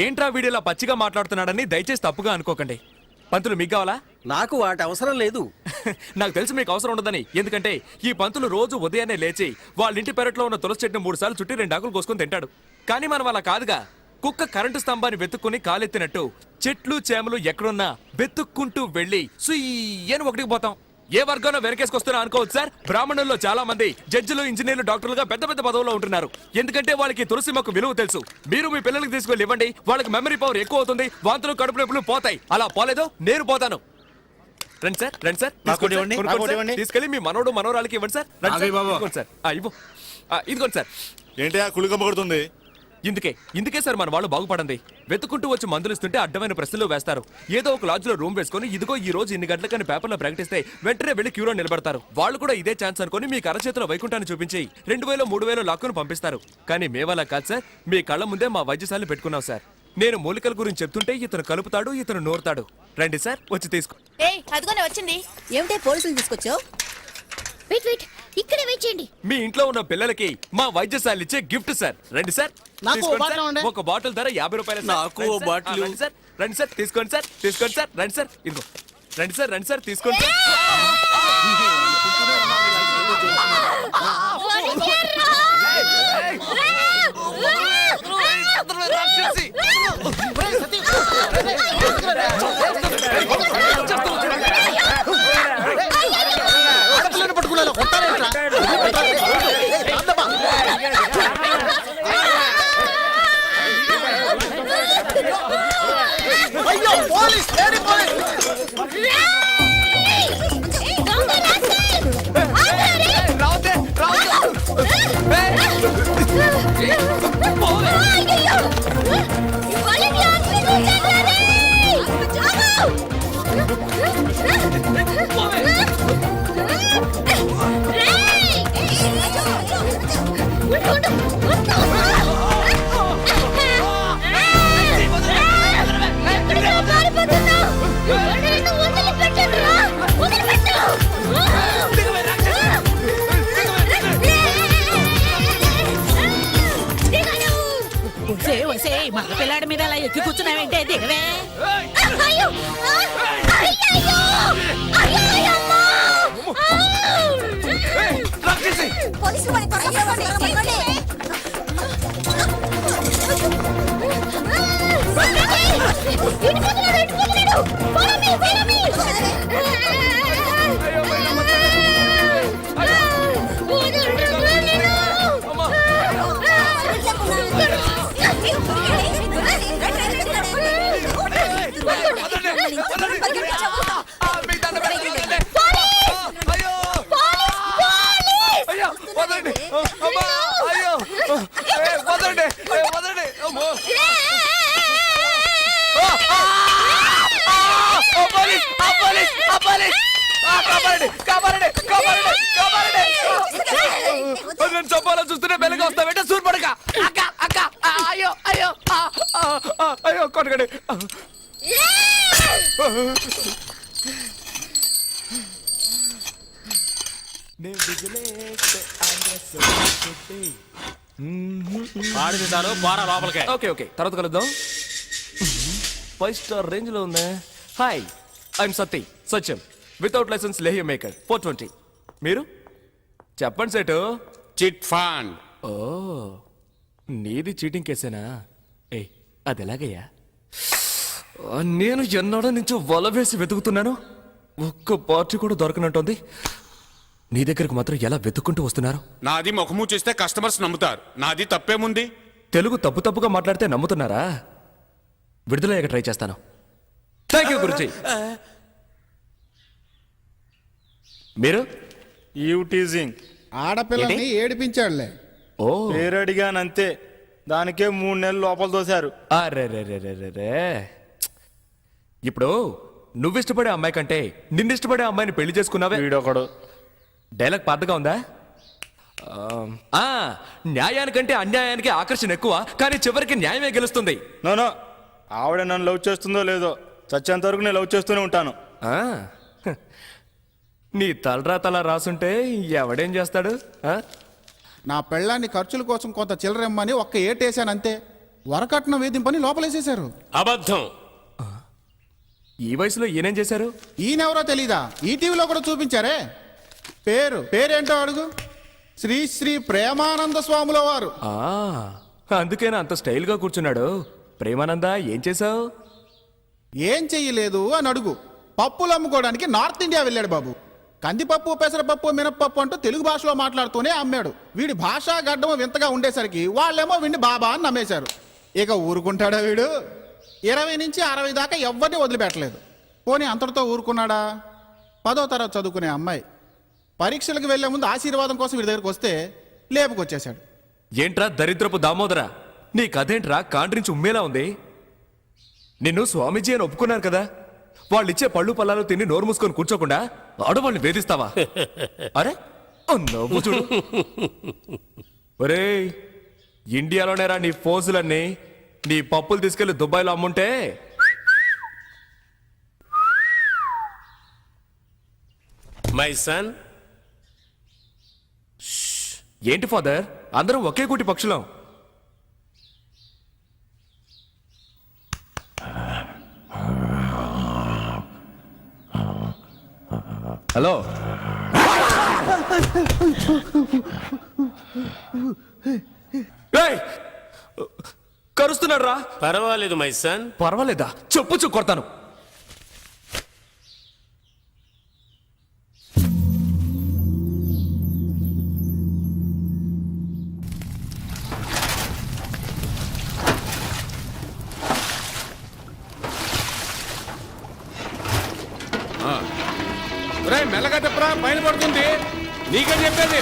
ఏంట్రా వీడియోలా పచ్చిగా మాట్లాడుతున్నాడని దయచేసి తప్పుగా అనుకోకండి. పంతులు మీకు కావాలా? నాకు వాటి అవసరం లేదు. నాకు తెలుసు మీకు అవసరం ఉండదని. ఎందుకంటే ఈ పంతులు రోజు ఉదయాన్నే లేచి వాళ్ళ ఇంటి పెరట్లో ఉన్న తులసి చెట్టును 3 సార్లు చుట్టి 2 ఆకులు కోసుకొని తింటాడు. కానీ మనం అలా కాదుగా. కుక్క కరెంటు స్తంభాన్ని వెతుక్కుని కాలెత్తినట్టు చెట్లు చేమలు ఎక్కడున్నా వెతుక్కుంటూ వెళ్ళి సుయ్యని ఒకటికి పోతాం. ఏ వర్గంలో వెనకేసుకొస్తున్నా అనుకోవచ్చు సార్. బ్రాహ్మణుల్లో చాలా మంది జడ్జిలు, ఇంజనీర్లు, డాక్టర్లుగా పెద్ద పెద్ద పదవుల్లో ఉంటున్నారు. ఎందుకంటే వాళ్ళకి తులసి మొక్క విలువ తెలుసు. మీరు మీ పిల్లలకి తీసుకెళ్ళి ఇవ్వండి, వాళ్ళకి మెమరీ పవర్ ఎక్కువ అవుతుంది, వాంతులు కడుపు నొప్పులు పోతాయి. అలా పోలేదో నేను పోతాను. రండి సార్, రండి సార్, తీసుకెళ్ళి మీ మనోడు మనోరాలకి ఇవ్వండి సార్. ఇవ్వండి సార్, ఇదిగోండి సార్. ఏంటి కులికమ్మ కొడుతుంది? ఇందుకే సార్ మన వాళ్ళు బాగుపడండి. వెతుకుంటూ వచ్చి మందులు ఇస్తుంటే అడ్డమైన ప్రశ్నలు వేస్తారు. ఏదో ఒక లాడ్జ్ లో రూమ్ వేసుకుని ఇదిగో ఈ రోజు ఇన్ని గంటలకని పేపర్లో ప్రకటిస్తే వెంటనే వెళ్లి క్యూలో నిలబడతారు. వాళ్ళు కూడా ఇదే ఛాన్స్ అనుకుని మీకు అరచేతిలో వైకుంఠాన్ని చూపించి 2000 3000 లాక్కును పంపిస్తారు. కానీ మేవలా కాదు సార్. మీ కళ్ళ ముందే మా వైద్యశాలను పెట్టుకున్నాం సార్. నేను మూలికల గురించి చెప్తుంటే ఇతను కలుపుతాడు, ఇతను నోరుతాడు. రండి సార్, వచ్చి తీసుకో. వచ్చింది ఏమిటే పోలీసులు తీసుకొచ్చావు? వెయిట్ ఇక్కడే వెయిట్ చేయండి. మీ ఇంట్లో ఉన్న పిల్లలకి మా వైద్యశాల ఇచ్చే గిఫ్ట్ సార్. రండి సార్, ఒక బాటిల్ ధర 50 రూపాయలు. నాకు బాటిల్. రండి సార్, తీసుకోండి సార్, తీసుకోండి సార్. రండి సార్, ఇదిగో. రండి సార్, రండి సార్, తీసుకోండి సార్. మగ పిల్లాడి మీద అలా ఎక్కి కూర్చున్నావేంటే? దిగవే. నేను చెప్పాలని చూస్తూనే బెల్లగా వస్తావేంటే సూర్పడక. అక్క అక్క, అయ్యో అయ్యో అయ్యో కొట్టకండి. ఓకే ఓకే, తర్వాత కలుద్దాం. 5 స్టార్ రేంజ్ లో ఉందా? Hi, I'm Satyam without license లేహ్య మేకర్ 420. మీరు చెప్పండి సేటు. Chit fund. ఓ, నీది చీటింగ్ కేసేనా? ఏ, అది ఎలాగయ్యా? నేను ఎన్నాడో నుంచి వల వేసి వెతుకుతున్నాను, ఒక్క పార్టీ కూడా దొరకనంటుంది. నీ దగ్గరకు మాత్రం ఎలా వెతుక్కుంటూ వస్తున్నారు? నాది ముఖము చేస్తే కస్టమర్స్ నమ్ముతారు. నాది తప్పేముంది? తెలుగు తప్పుగా మాట్లాడితే నమ్ముతున్నారా? విడుదలయ్యాక ట్రై చేస్తాను. Thank you guruji. మీరు? You teasing. ఆడపిల్లని ఏడిపించాడులే. ఓ, పేరు అడిగానంతే, దానికే 3 నెలలు లోపల తోశారు. అరే, ఇప్పుడు నువ్విష్టపడే అమ్మాయి కంటే నిన్నిష్టపడే అమ్మాయిని పెళ్లి చేసుకున్నావే. వీడొకడు. డైలాగ్ పాతగా ఉందా? న్యాయానికంటే అన్యాయానికి ఆకర్షణ ఎక్కువ, కానీ చివరికి న్యాయమే గెలుస్తుంది. నో, ఆవిడ నన్ను లవ్ చేస్తుందో లేదో, చచ్చేంత వరకు నేను లవ్ చేస్తూనే ఉంటాను. నీ తలరా తల రాసుంటే ఎవడేం చేస్తాడు? నా పెళ్ళాన్ని ఖర్చుల కోసం కొంత చిల్లరమ్మని ఒక్క ఏటేశాను అంతే. వరకట్నం వేధింపని లోపలేసేశారు. అబద్ధం. ఈ వయసులో ఈయనేం చేశారు? ఈయనెవరో తెలీదా? ఈ టీవీలో కూడా చూపించారే. పేరేంటో అడుగు. శ్రీ శ్రీ ప్రేమానంద స్వాముల వారు. ఆ, అందుకేనా అంత స్టైల్గా కూర్చున్నాడు. ప్రేమానంద ఏం చేశావు? ఏం చెయ్యలేదు అని అడుగు. పప్పులు అమ్ముకోవడానికి నార్త్ ఇండియా వెళ్ళాడు బాబు. కందిపప్పు, పెసరపప్పు, మినప్పప్పు అంటూ తెలుగు భాషలో మాట్లాడుతూనే అమ్మాడు. వీడి భాషా గడ్డము వింతగా ఉండేసరికి వాళ్ళేమో వీడిని బాబా అని నమ్మేశారు. ఇక ఊరుకుంటాడా వీడు? 20 నుంచి 60 దాకా ఎవ్వరిని వదిలిపెట్టలేదు. పోనీ అంతటితో ఊరుకున్నాడా? 10వ తరగతి చదువుకునే అమ్మాయి పరీక్షలకు వెళ్లే ముందు ఆశీర్వాదం కోసం వీడి దగ్గరకు వస్తే లేపుకొచ్చేశాడు. ఏంట్రా దరిద్రపు దామోదరా, నీ కథేంట్రా కాండ్రించి ఉమ్మేలా ఉంది? నిన్ను స్వామీజీ అని ఒప్పుకున్నారు కదా, వాళ్ళిచ్చే పళ్ళు పల్లాలు తిని నోరు మూసుకొని కూర్చోకుండా ఆడవాళ్ళని వేధిస్తావా? అరే నవ్వు చూడు. ఒరేయ్, ఇండియాలోనేరా నీ ఫోజులన్నీ. నీ పప్పులు తీసుకెళ్లి దుబాయ్లో అమ్ముంటే మై సన్, ఏంటి ఫాదర్, అందరం ఒకే కూటి పక్షులం. హలో, ఏయ్! కరుస్తున్నాడు రా. పర్వాలేదు మై సన్. పర్వాలేదా? చెప్పు కొడతాను. మెల్లగా చెప్పరా, పైన పడుతుంది. నీకేం చెప్పేది?